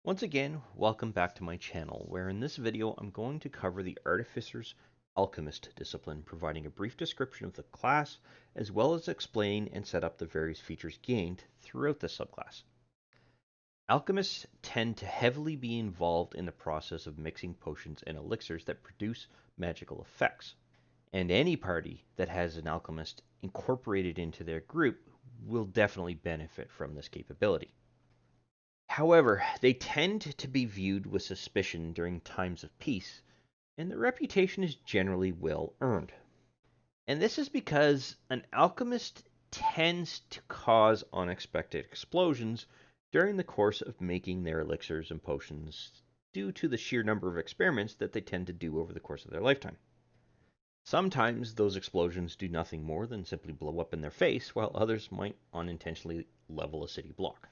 Once again, welcome back to my channel, where in this video I'm going to cover the Artificer's Alchemist Discipline, providing a brief description of the class, as well as explain and set up the various features gained throughout this subclass. Alchemists tend to heavily be involved in the process of mixing potions and elixirs that produce magical effects, and any party that has an alchemist incorporated into their group will definitely benefit from this capability. However, they tend to be viewed with suspicion during times of peace, and their reputation is generally well earned. And this is because an alchemist tends to cause unexpected explosions during the course of making their elixirs and potions due to the sheer number of experiments that they tend to do over the course of their lifetime. Sometimes those explosions do nothing more than simply blow up in their face, while others might unintentionally level a city block.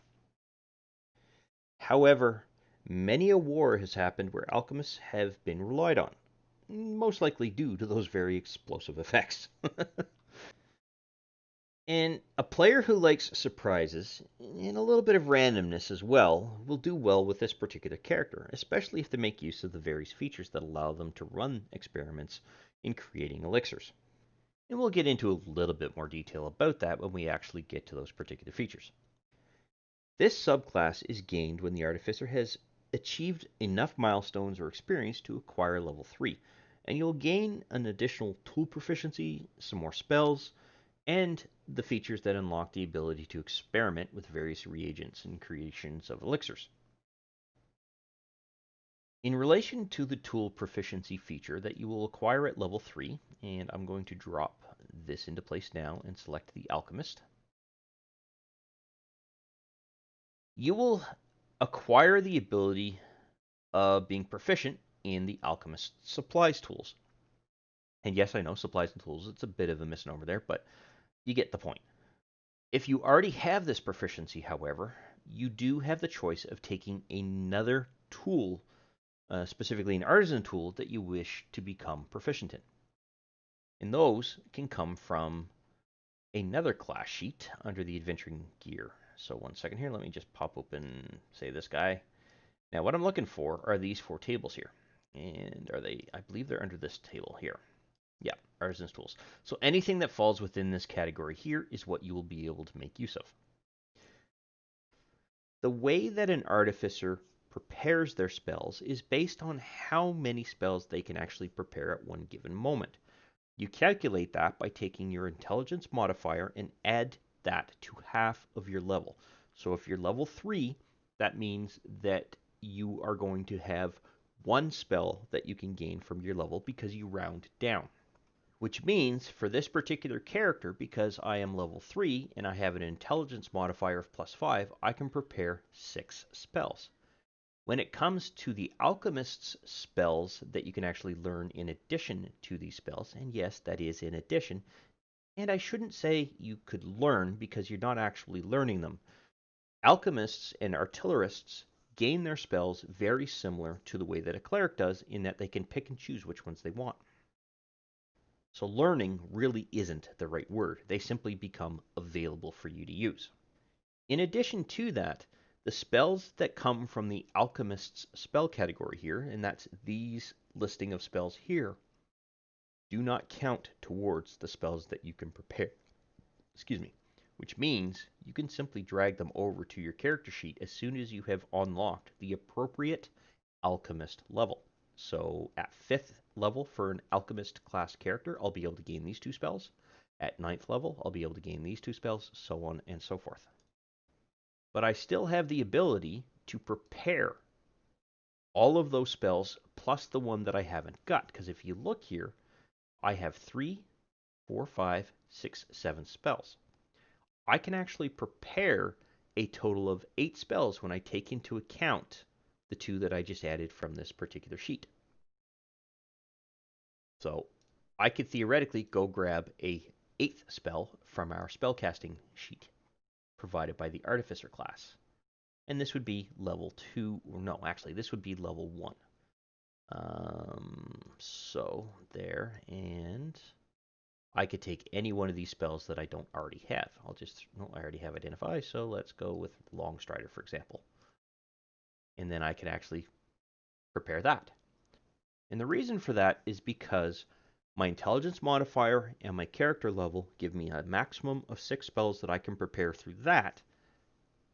However, many a war has happened where alchemists have been relied on, most likely due to those very explosive effects. And a player who likes surprises and a little bit of randomness as well will do well with this particular character, especially if they make use of the various features that allow them to run experiments in creating elixirs. And we'll get into a little bit more detail about that when we actually get to those particular features. This subclass is gained when the Artificer has achieved enough milestones or experience to acquire level 3, and you'll gain an additional tool proficiency, some more spells, and the features that unlock the ability to experiment with various reagents and creations of elixirs. In relation to the tool proficiency feature that you will acquire at level 3, and I'm going to drop this into place now and select the Alchemist, you will acquire the ability of being proficient in the Alchemist supplies tools. And yes, I know supplies and tools, it's a bit of a misnomer there, but you get the point. If you already have this proficiency, however, you do have the choice of taking another tool, specifically an artisan tool, that you wish to become proficient in. And those can come from another class sheet under the adventuring gear. So one second here, let me just pop open, say, this guy. Now what I'm looking for are these 4 tables here. And are they, I believe they're under this table here. Yeah, Artisan's Tools. So anything that falls within this category here is what you will be able to make use of. The way that an Artificer prepares their spells is based on how many spells they can actually prepare at one given moment. You calculate that by taking your intelligence modifier and add that to half of your level. So if you're level 3, that means that you are going to have 1 spell that you can gain from your level because you round down. Which means for this particular character, because I am level 3 and I have an intelligence modifier of +5, I can prepare 6 spells. When it comes to the alchemist's spells that you can actually learn in addition to these spells, and yes, that is in addition, and I shouldn't say you could learn because you're not actually learning them. Alchemists and artillerists gain their spells very similar to the way that a cleric does, in that they can pick and choose which ones they want. So learning really isn't the right word. They simply become available for you to use. In addition to that, the spells that come from the Alchemist's spell category here, and that's these listing of spells here, do not count towards the spells that you can prepare. Excuse me. Which means you can simply drag them over to your character sheet as soon as you have unlocked the appropriate Alchemist level. So at 5th level for an Alchemist class character, I'll be able to gain these 2 spells. At 9th level, I'll be able to gain these 2 spells, so on and so forth. But I still have the ability to prepare all of those spells plus the one that I haven't got. Because if you look here, I have 3, 4, 5, 6, 7 spells. I can actually prepare a total of 8 spells when I take into account the 2 that I just added from this particular sheet. So I could theoretically go grab a 8th spell from our spellcasting sheet provided by the Artificer class. And this would be level 2, or no, actually, this would be level 1. So there, and I could take any one of these spells that I don't already have. I already have Identify, so let's go with Long Strider, for example. and then I can actually prepare that. And the reason for that is because my intelligence modifier and my character level give me a maximum of 6 spells that I can prepare through that.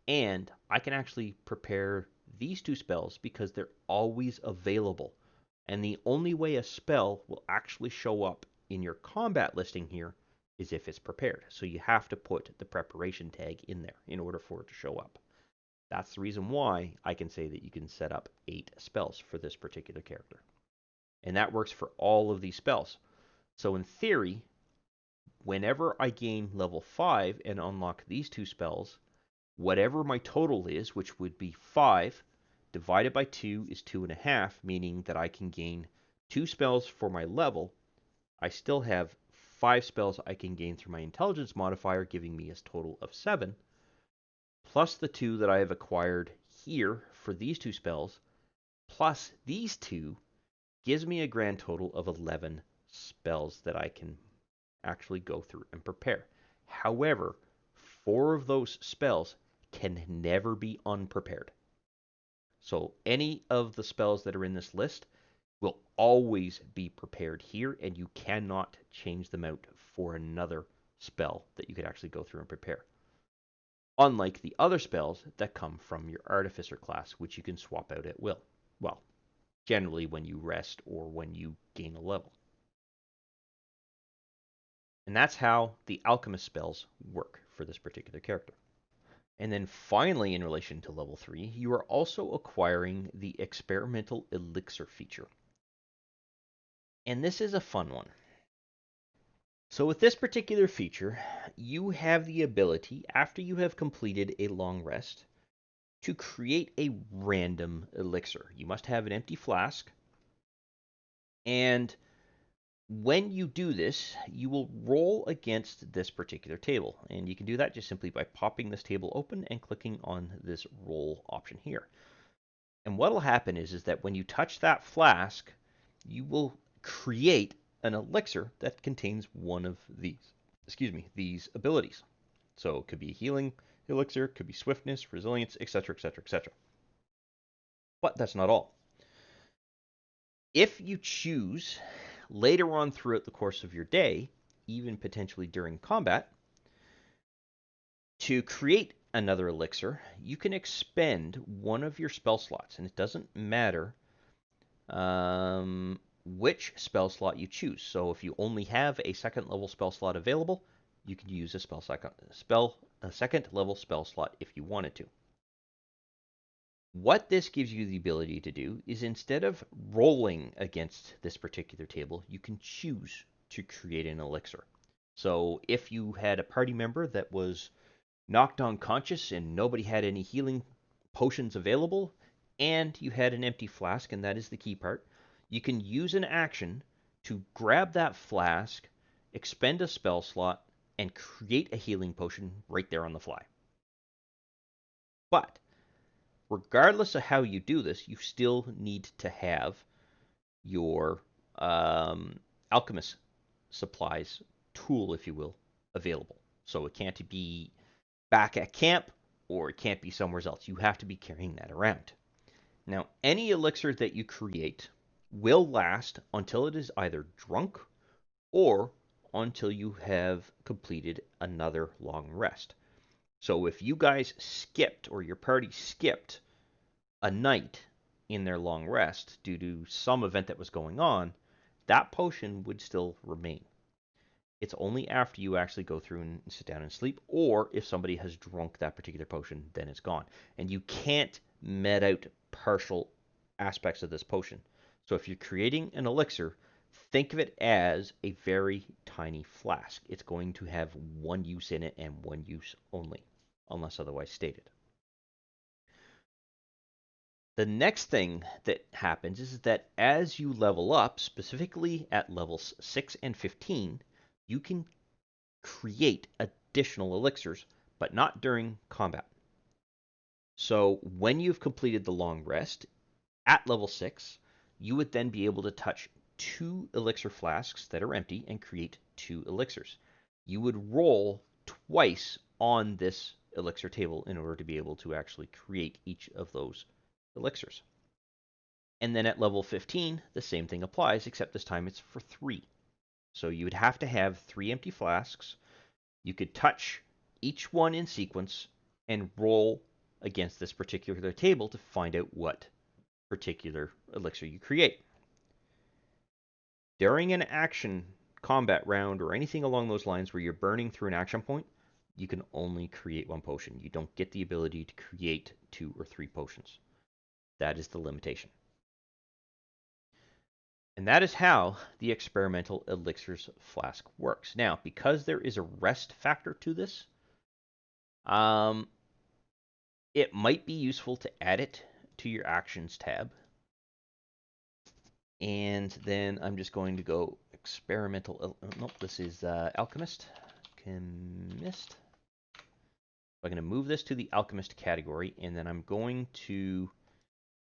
And I can actually prepare these 2 spells because they're always available. And the only way a spell will actually show up in your combat listing here is if it's prepared. So you have to put the preparation tag in there in order for it to show up. That's the reason why I can say that you can set up 8 spells for this particular character. And that works for all of these spells. So in theory, whenever I gain level 5 and unlock these 2 spells, whatever my total is, which would be 5, divided by 2 is 2.5, meaning that I can gain 2 spells for my level. I still have 5 spells I can gain through my intelligence modifier, giving me a total of 7, plus the 2 that I have acquired here for these 2 spells, plus these 2, gives me a grand total of 11 spells that I can actually go through and prepare. However, 4 of those spells can never be unprepared. So any of the spells that are in this list will always be prepared here, and you cannot change them out for another spell that you could actually go through and prepare. Unlike the other spells that come from your Artificer class, which you can swap out at will. Well, generally when you rest or when you gain a level. And that's how the Alchemist spells work for this particular character. And then finally, in relation to level 3, you are also acquiring the Experimental Elixir feature. And this is a fun one. So with this particular feature, you have the ability, after you have completed a long rest, to create a random elixir. You must have an empty flask, and when you do this, you will roll against this particular table. And you can do that just simply by popping this table open and clicking on this roll option here. And what will happen is that when you touch that flask, you will create an elixir that contains one of these abilities. So it could be a healing elixir, it could be swiftness, resilience, etc., etc., etc. But that's not all. If you choose later on throughout the course of your day, even potentially during combat, to create another elixir, you can expend one of your spell slots, and it doesn't matter which spell slot you choose. So if you only have a second level spell slot available, you can use a second level spell slot if you wanted to. What this gives you the ability to do is, instead of rolling against this particular table, you can choose to create an elixir. So if you had a party member that was knocked unconscious and nobody had any healing potions available, and you had an empty flask, and that is the key part, you can use an action to grab that flask, expend a spell slot, and create a healing potion right there on the fly. But regardless of how you do this, you still need to have your alchemist supplies tool, if you will, available. So it can't be back at camp, or it can't be somewhere else. You have to be carrying that around. Now, any elixir that you create will last until it is either drunk or until you have completed another long rest. So if you guys skipped, or your party skipped, a night in their long rest due to some event that was going on, that potion would still remain. It's only after you actually go through and sit down and sleep, or if somebody has drunk that particular potion, then it's gone. And you can't med out partial aspects of this potion. So if you're creating an elixir, think of it as a very tiny flask. It's going to have one use in it and one use only, unless otherwise stated. The next thing that happens is that as you level up, specifically at levels 6 and 15, you can create additional elixirs, but not during combat. So when you've completed the long rest at level 6, you would then be able to touch 2 elixir flasks that are empty and create 2 elixirs. You would roll twice on this elixir table in order to be able to actually create each of those elixirs. And then at level 15, the same thing applies, except this time it's for 3. So you would have to have 3 empty flasks. You could touch each one in sequence and roll against this particular table to find out what particular elixir you create. During an action combat round or anything along those lines where you're burning through an action point, you can only create 1 potion. You don't get the ability to create 2 or 3 potions. That is the limitation. And that is how the experimental elixirs flask works. Now, because there is a rest factor to this, it might be useful to add it to your actions tab. And then I'm just going to go experimental. Nope, this is Alchemist. Alchemist. I'm going to move this to the Alchemist category, and then I'm going to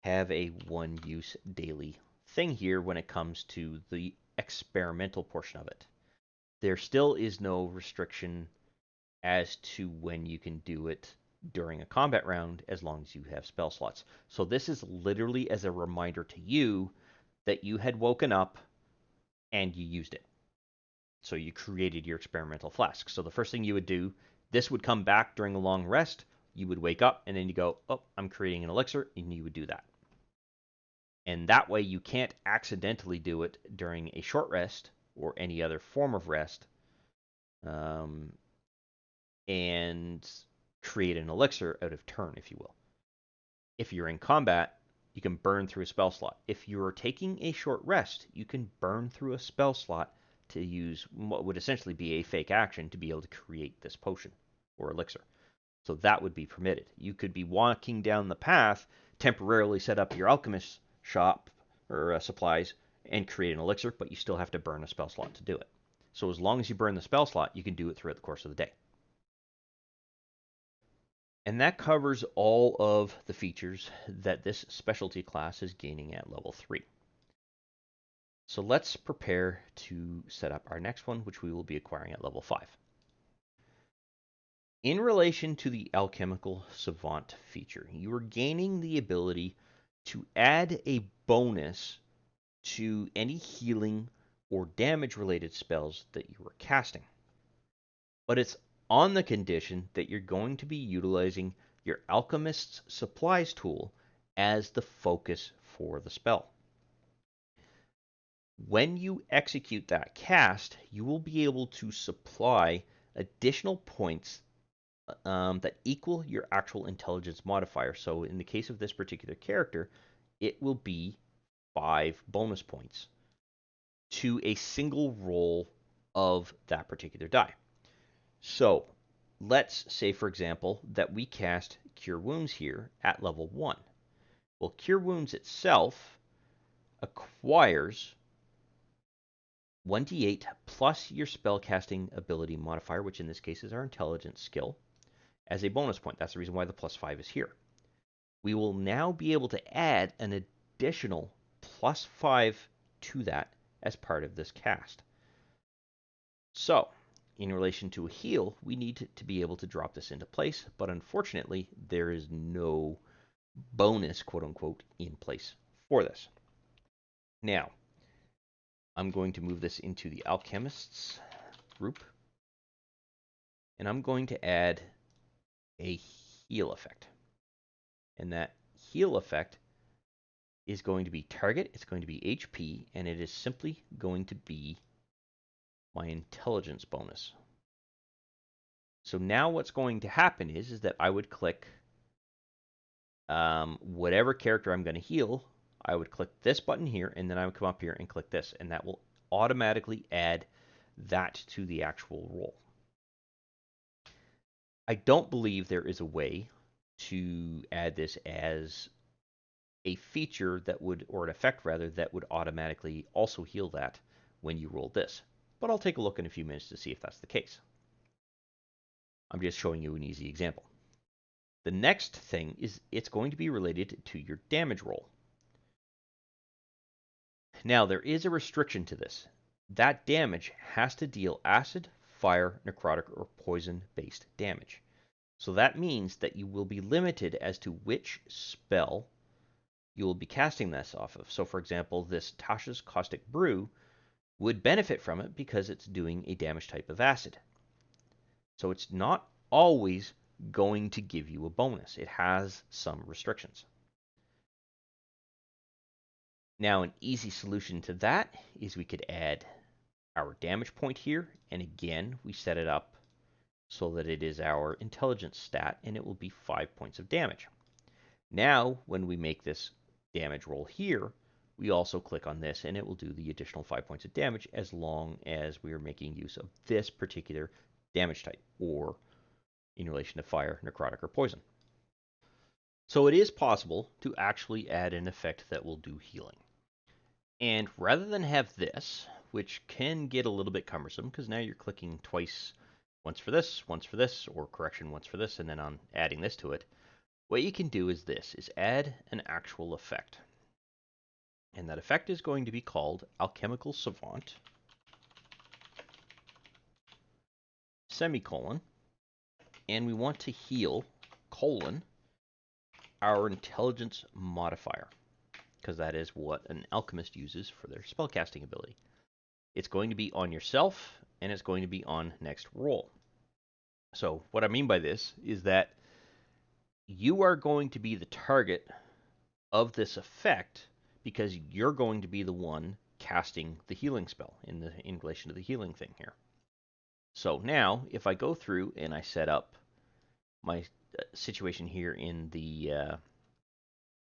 have a one-use daily thing here when it comes to the experimental portion of it. There still is no restriction as to when you can do it during a combat round as long as you have spell slots. So this is literally as a reminder to you that you had woken up and you used it. So you created your experimental flask. So the first thing you would do, this would come back during a long rest. You would wake up and then you go, oh, I'm creating an elixir, and you would do that. And that way you can't accidentally do it during a short rest or any other form of rest and create an elixir out of turn, if you will. If you're in combat, you can burn through a spell slot. If you're taking a short rest, you can burn through a spell slot to use what would essentially be a fake action to be able to create this potion or elixir. So that would be permitted. You could be walking down the path, temporarily set up your alchemist shop or supplies, and create an elixir, but you still have to burn a spell slot to do it. So as long as you burn the spell slot, you can do it throughout the course of the day. And that covers all of the features that this specialty class is gaining at level 3. So let's prepare to set up our next one, which we will be acquiring at level 5. In relation to the Alchemical Savant feature, you are gaining the ability to add a bonus to any healing or damage-related spells that you are casting. But it's on the condition that you're going to be utilizing your Alchemist's Supplies tool as the focus for the spell. When you execute that cast, you will be able to supply additional points that equal your actual intelligence modifier. So in the case of this particular character, it will be 5 bonus points to a single roll of that particular die. So let's say, for example, that we cast Cure Wounds here at level 1. Well, Cure Wounds itself acquires 1d8 plus your spellcasting ability modifier, which in this case is our intelligence skill, as a bonus point. That's the reason why the plus 5 is here. We will now be able to add an additional plus 5 to that as part of this cast. So, in relation to a heal, we need to be able to drop this into place, but unfortunately, there is no bonus, quote unquote, in place for this. Now, I'm going to move this into the Alchemists group, and I'm going to add a heal effect. And that heal effect is going to be target, it's going to be HP, and it is simply going to be my intelligence bonus. So now what's going to happen is that I would click whatever character I'm going to heal, I would click this button here, and then I would come up here and click this, and that will automatically add that to the actual roll. I don't believe there is a way to add this as a feature that would, or an effect rather, that would automatically also heal that when you roll this. But I'll take a look in a few minutes to see if that's the case. I'm just showing you an easy example. The next thing is it's going to be related to your damage roll. Now, there is a restriction to this. That damage has to deal acid, fire, necrotic, or poison-based damage. So that means that you will be limited as to which spell you will be casting this off of. So for example, this Tasha's Caustic Brew would benefit from it because it's doing a damage type of acid. So it's not always going to give you a bonus. It has some restrictions. Now an easy solution to that is we could add our damage point here, and again we set it up so that it is our intelligence stat, and it will be 5 points of damage. Now when we make this damage roll here, we also click on this and it will do the additional 5 points of damage as long as we are making use of this particular damage type, or in relation to fire, necrotic, or poison. So it is possible to actually add an effect that will do healing. And rather than have this, which can get a little bit cumbersome because now you're clicking twice, once for this, or correction, once for this, and then on adding this to it, what you can do is this, is add an actual effect. And that effect is going to be called Alchemical Savant, semicolon, and we want to heal, colon, our intelligence modifier, because that is what an alchemist uses for their spellcasting ability. It's going to be on yourself, and it's going to be on next roll. So what I mean by this is that you are going to be the target of this effect because you're going to be the one casting the healing spell in relation to the healing thing here. So now, if I go through and I set up my situation here in the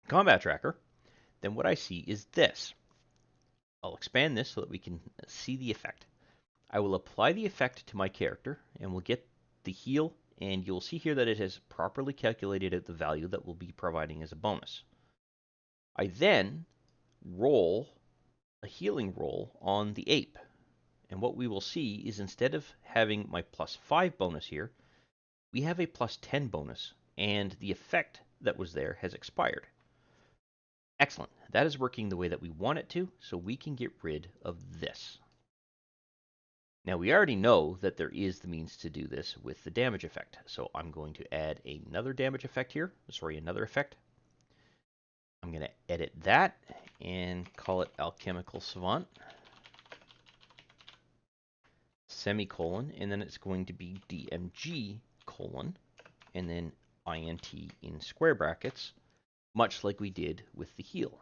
combat tracker, then what I see is this. I'll expand this so that we can see the effect. I will apply the effect to my character, and we'll get the heal, and you'll see here that it has properly calculated out the value that we'll be providing as a bonus. I then roll a healing roll on the ape. And what we will see is instead of having my +5 bonus here, we have a +10 bonus, and the effect that was there has expired. Excellent. That is working the way that we want it to, so we can get rid of this. Now we already know that there is the means to do this with the damage effect, so I'm going to add another damage effect here. Another effect. I'm going to edit that and call it Alchemical Savant, semicolon, and then it's going to be DMG, colon, and then INT in square brackets, much like we did with the heal.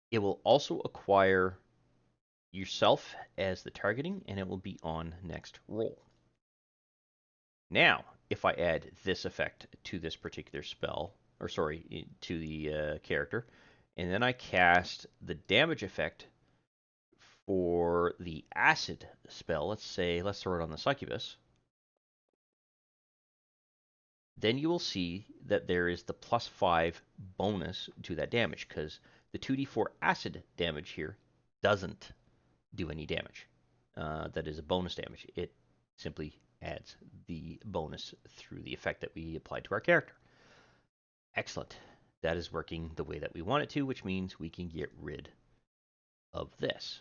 It will also acquire yourself as the targeting, and it will be on next roll. Now, if I add this effect to this particular spell, to the character, and then I cast the damage effect for the acid spell, let's throw it on the succubus, then you will see that there is the +5 bonus to that damage, because the 2d4 acid damage here doesn't do any damage. That is a bonus damage. It simply adds the bonus through the effect that we applied to our character. Excellent. That is working the way that we want it to, which means we can get rid of this.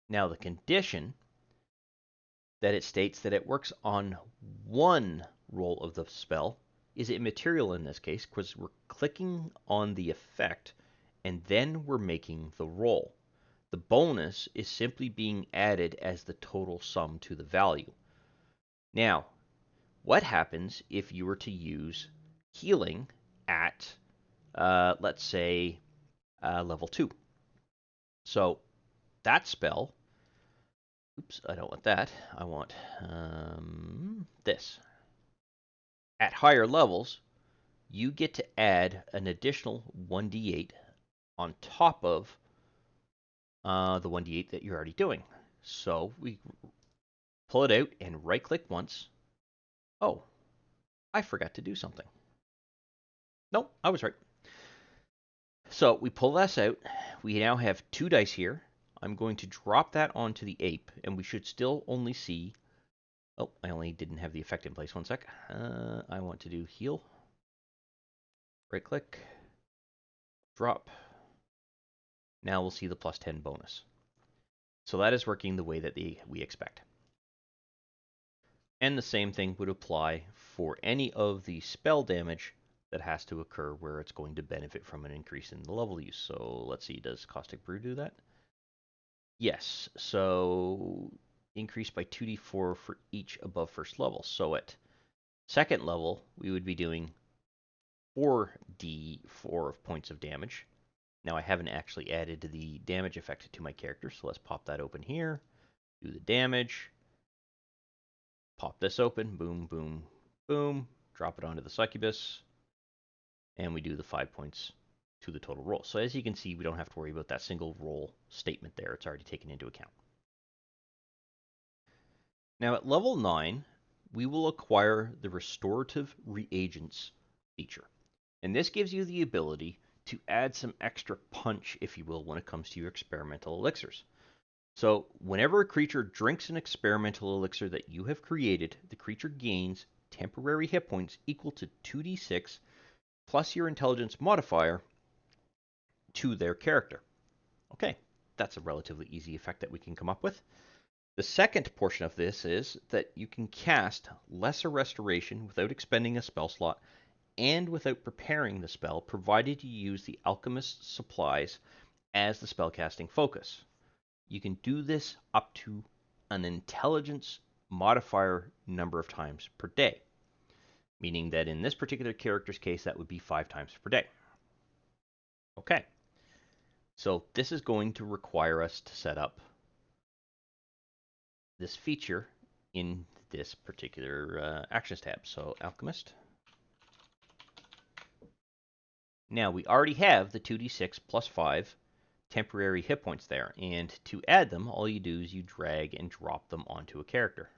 Now the condition that it states that it works on one roll of the spell is immaterial in this case, because we're clicking on the effect and then we're making the roll. The bonus is simply being added as the total sum to the value. Now, what happens if you were to use healing at, let's say, level 2? So that spell, oops, I don't want that. I want this. At higher levels, you get to add an additional 1d8 on top of the 1d8 that you're already doing. So we pull it out and right-click once. Oh, I forgot to do something. Nope, I was right. So we pull this out. We now have 2 dice here. I'm going to drop that onto the ape, and we should still only see... Oh, I only didn't have the effect in place. One sec. I want to do heal. Right-click. Drop. Now we'll see the +10 bonus. So that is working the way that we expect. And the same thing would apply for any of the spell damage that has to occur where it's going to benefit from an increase in the level use. So let's see, does Caustic Brew do that? Yes, so increase by 2d4 for each above first level. So at second level, we would be doing 4d4 of points of damage. Now I haven't actually added the damage effect to my character, so let's pop that open here, do the damage, pop this open, boom, boom, boom, drop it onto the succubus, and we do the 5 points to the total roll. So as you can see, we don't have to worry about that single roll statement there. It's already taken into account. Now at level 9, we will acquire the Restorative Reagents feature. And this gives you the ability to add some extra punch, if you will, when it comes to your experimental elixirs. So whenever a creature drinks an experimental elixir that you have created, the creature gains temporary hit points equal to 2d6 plus your intelligence modifier to their character. Okay, that's a relatively easy effect that we can come up with. The second portion of this is that you can cast Lesser Restoration without expending a spell slot and without preparing the spell, provided you use the Alchemist supplies as the spellcasting focus. You can do this up to an intelligence modifier number of times per day, meaning that in this particular character's case, that would be 5 times per day. Okay, so this is going to require us to set up this feature in this particular actions tab. So Alchemist. Now we already have the 2d6 plus 5 temporary hit points there, and to add them, all you do is you drag and drop them onto a character.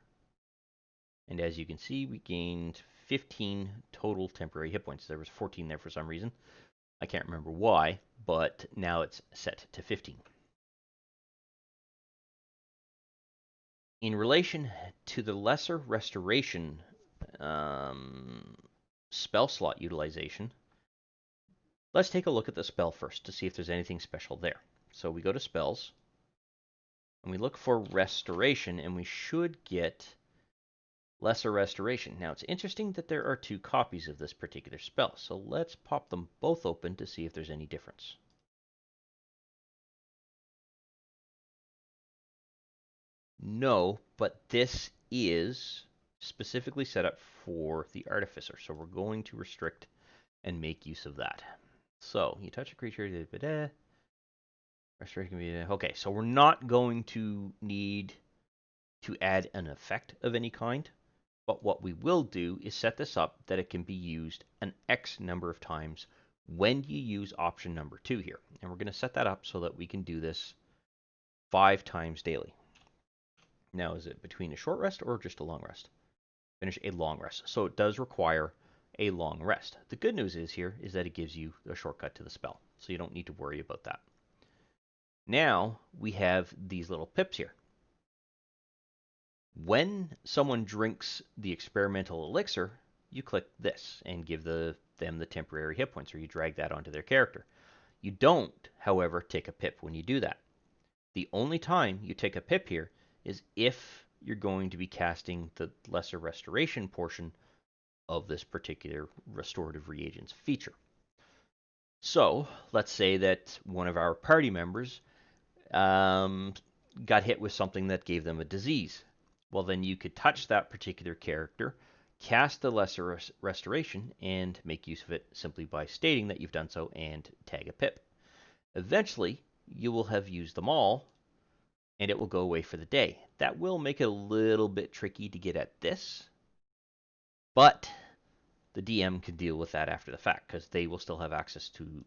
And as you can see, we gained 15 total temporary hit points. There was 14 there for some reason. I can't remember why, but now it's set to 15. In relation to the Lesser Restoration spell slot utilization, let's take a look at the spell first to see if there's anything special there. So we go to Spells, and we look for Restoration, and we should get Lesser Restoration. Now, it's interesting that there are 2 copies of this particular spell, so let's pop them both open to see if there's any difference. No, but this is specifically set up for the Artificer, so we're going to restrict and make use of that. So, you touch a creature, restoration can be, okay, so we're not going to need to add an effect of any kind, but what we will do is set this up that it can be used an X number of times when you use option number 2 here. And we're going to set that up so that we can do this 5 times daily. Now, is it between a short rest or just a long rest? Finish a long rest. So it does require a long rest. The good news is here is that it gives you a shortcut to the spell, so you don't need to worry about that. Now we have these little pips here. When someone drinks the experimental elixir, you click this and give them the temporary hit points, or you drag that onto their character. You don't, however, take a pip when you do that. The only time you take a pip here is if you're going to be casting the Lesser Restoration portion of this particular Restorative Reagents feature. So, let's say that one of our party members got hit with something that gave them a disease. Well, then you could touch that particular character, cast the Lesser Restoration, and make use of it simply by stating that you've done so and tag a pip. Eventually, you will have used them all, and it will go away for the day. That will make it a little bit tricky to get at this, but the DM can deal with that after the fact, because they will still have access to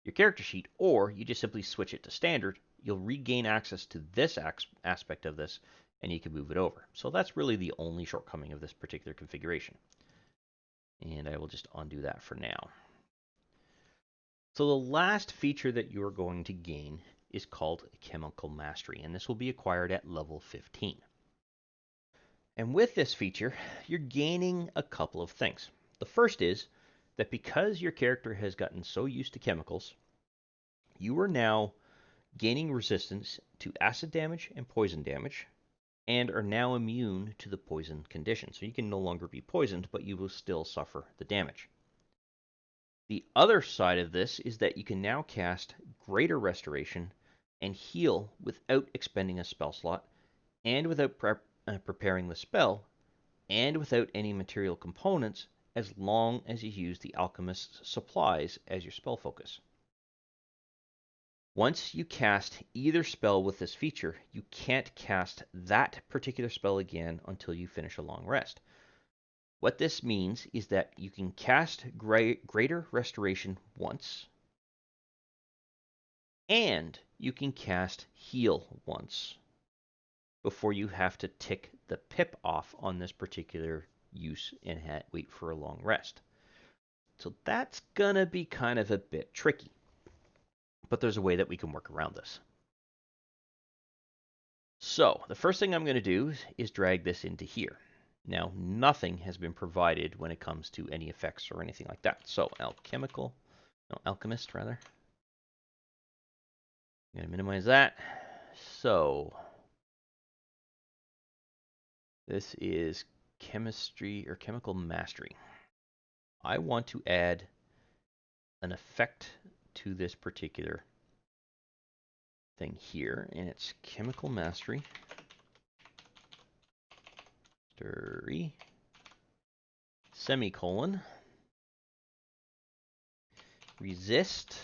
your character sheet, or you just simply switch it to standard. You'll regain access to this aspect of this, and you can move it over. So that's really the only shortcoming of this particular configuration. And I will just undo that for now. So the last feature that you're going to gain is called Chemical Mastery, and this will be acquired at level 15. And with this feature, you're gaining a couple of things. The first is that because your character has gotten so used to chemicals, you are now gaining resistance to acid damage and poison damage, and are now immune to the poison condition. So you can no longer be poisoned, but you will still suffer the damage. The other side of this is that you can now cast Greater Restoration and heal without expending a spell slot, and without preparing the spell, and without any material components, as long as you use the Alchemist's supplies as your spell focus. Once you cast either spell with this feature, you can't cast that particular spell again until you finish a long rest. What this means is that you can cast Greater Restoration once, and you can cast Heal once before you have to tick the pip off on this particular use and wait for a long rest. So that's gonna be kind of a bit tricky, but there's a way that we can work around this. So the first thing I'm going to do is drag this into here. Now, nothing has been provided when it comes to any effects or anything like that. So Alchemist rather. I'm going to minimize that. So this is chemistry or chemical mastery. I want to add an effect to this particular thing here, and it's chemical mastery. Semicolon, resist,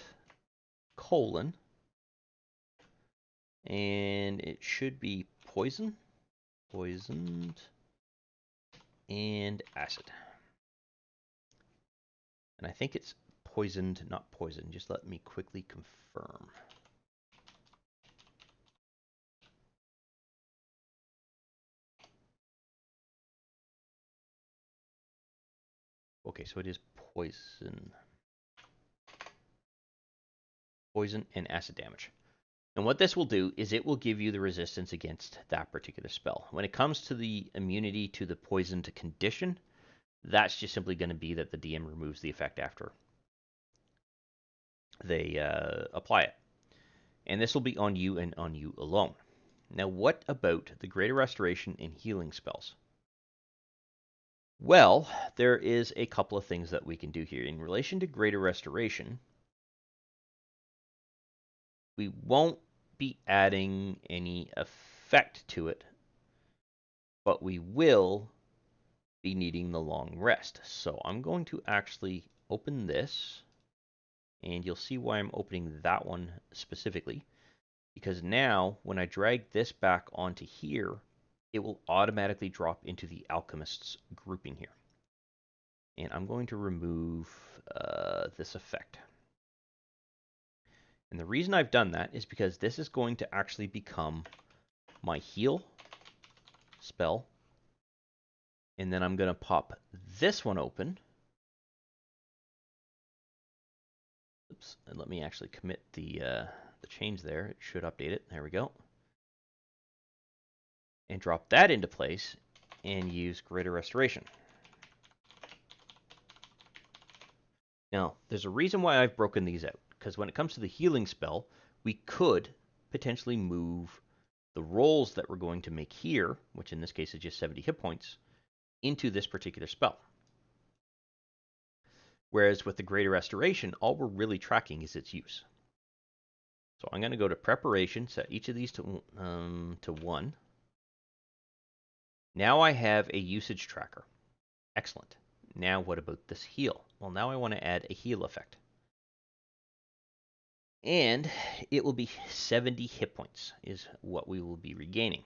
colon, and it should be poisoned, and acid. And I think it's poisoned, not poison. Just let me quickly confirm. Okay, so it is poison. Poison and acid damage. And what this will do is it will give you the resistance against that particular spell. When it comes to the immunity to the poisoned condition, that's just simply going to be that the DM removes the effect after they apply it. And this will be on you and on you alone. Now, what about the Greater Restoration and healing spells? Well, there is a couple of things that we can do here. In relation to Greater Restoration, we won't be adding any effect to it, but we will be needing the long rest. So I'm going to actually open this, and you'll see why I'm opening that one specifically, because now when I drag this back onto here, it will automatically drop into the Alchemist's grouping here. And I'm going to remove this effect. And the reason I've done that is because this is going to actually become my heal spell. And then I'm going to pop this one open. Oops, and let me actually commit the change there. It should update it. There we go. And drop that into place and use Greater Restoration. Now, there's a reason why I've broken these out, because when it comes to the healing spell, we could potentially move the rolls that we're going to make here, which in this case is just 70 hit points, into this particular spell. Whereas with the Greater Restoration, all we're really tracking is its use. So I'm going to go to Preparation, set each of these to 1. Now I have a usage tracker. Excellent. Now what about this heal? Well, now I want to add a heal effect. And it will be 70 hit points is what we will be regaining.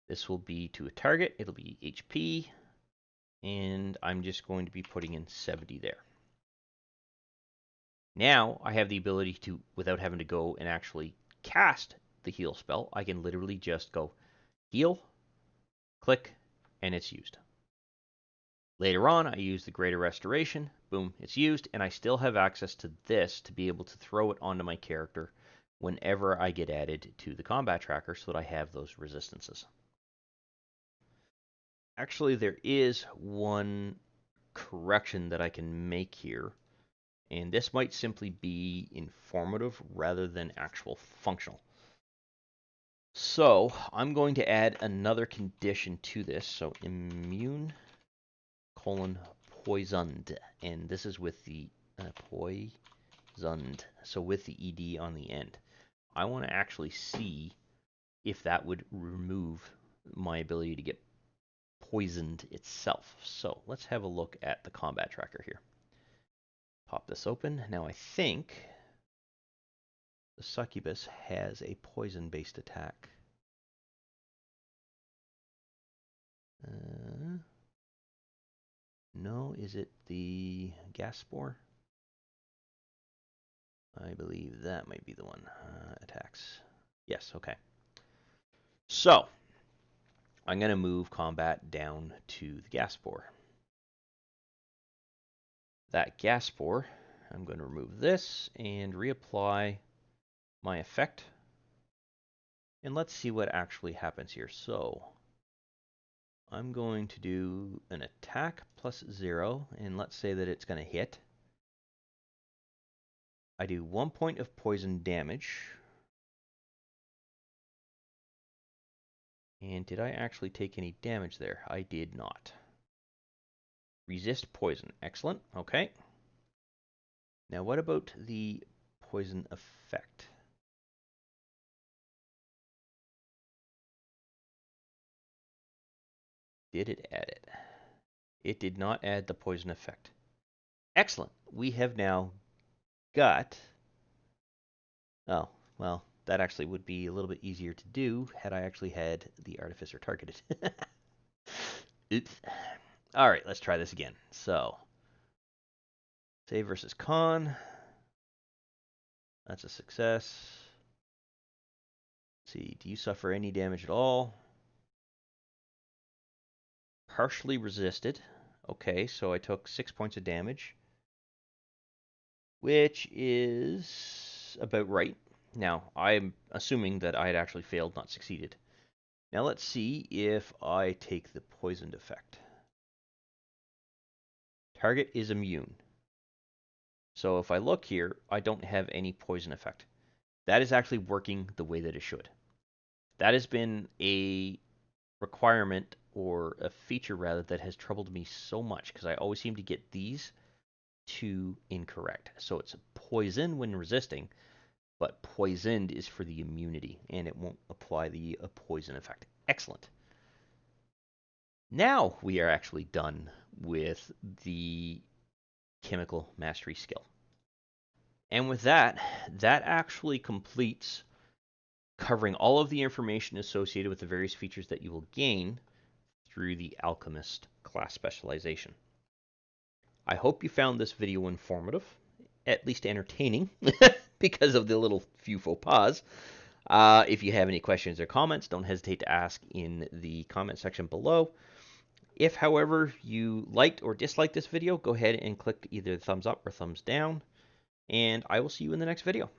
This will be to a target. It'll be HP. And I'm just going to be putting in 70 there. Now I have the ability to, without having to go and actually cast the heal spell, I can literally just go heal, click, and it's used. Later on, I use the Greater Restoration. Boom, it's used, and I still have access to this to be able to throw it onto my character whenever I get added to the combat tracker so that I have those resistances. Actually, there is one correction that I can make here, and this might simply be informative rather than actual functional. So I'm going to add another condition to this. So immune : poisoned, and this is with the Poisoned. So with the ED on the end. I want to actually see if that would remove my ability to get poisoned itself. So let's have a look at the combat tracker here. Pop this open. Now I think the succubus has a poison-based attack. No, is it the gas spore? I believe that might be the one. Attacks. Yes, okay. So, I'm going to move combat down to the gas spore. That gas spore, I'm going to remove this and reapply my effect. And let's see what actually happens here. So, I'm going to do an attack plus 0, and let's say that it's going to hit. I do 1 point of poison damage. And did I actually take any damage there? I did not. Resist poison. Excellent. Okay. Now what about the poison effect? Did it add it? It did not add the poison effect. Excellent. We have now got... Oh, well, that actually would be a little bit easier to do had I actually had the Artificer targeted. Oops. All right, let's try this again. So, save versus con. That's a success. Let's see, do you suffer any damage at all? Partially resisted. Okay, so I took 6 points of damage, which is about right. Now, I'm assuming that I had actually failed, not succeeded. Now let's see if I take the poisoned effect. Target is immune. So if I look here, I don't have any poison effect. That is actually working the way that it should. That has been a requirement, or a feature rather, that has troubled me so much because I always seem to get these two incorrect. So it's poison when resisting, but poisoned is for the immunity, and it won't apply the poison effect. Excellent. Now we are actually done with the chemical mastery skill. And with that, that actually completes covering all of the information associated with the various features that you will gain through the Alchemist class specialization. I hope you found this video informative, at least entertaining, because of the little few faux pas. If you have any questions or comments, don't hesitate to ask in the comment section below. If, however, you liked or disliked this video, go ahead and click either thumbs up or thumbs down, and I will see you in the next video.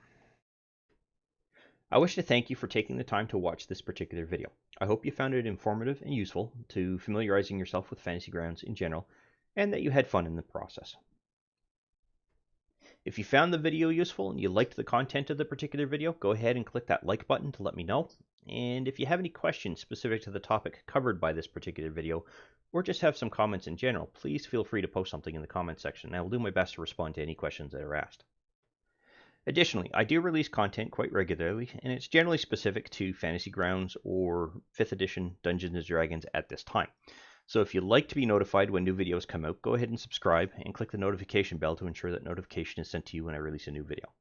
I wish to thank you for taking the time to watch this particular video. I hope you found it informative and useful to familiarizing yourself with Fantasy Grounds in general, and that you had fun in the process. If you found the video useful and you liked the content of the particular video, go ahead and click that like button to let me know. And if you have any questions specific to the topic covered by this particular video, or just have some comments in general, please feel free to post something in the comment section, and I will do my best to respond to any questions that are asked. Additionally, I do release content quite regularly, and it's generally specific to Fantasy Grounds or 5th edition Dungeons & Dragons at this time. So if you'd like to be notified when new videos come out, go ahead and subscribe and click the notification bell to ensure that notification is sent to you when I release a new video.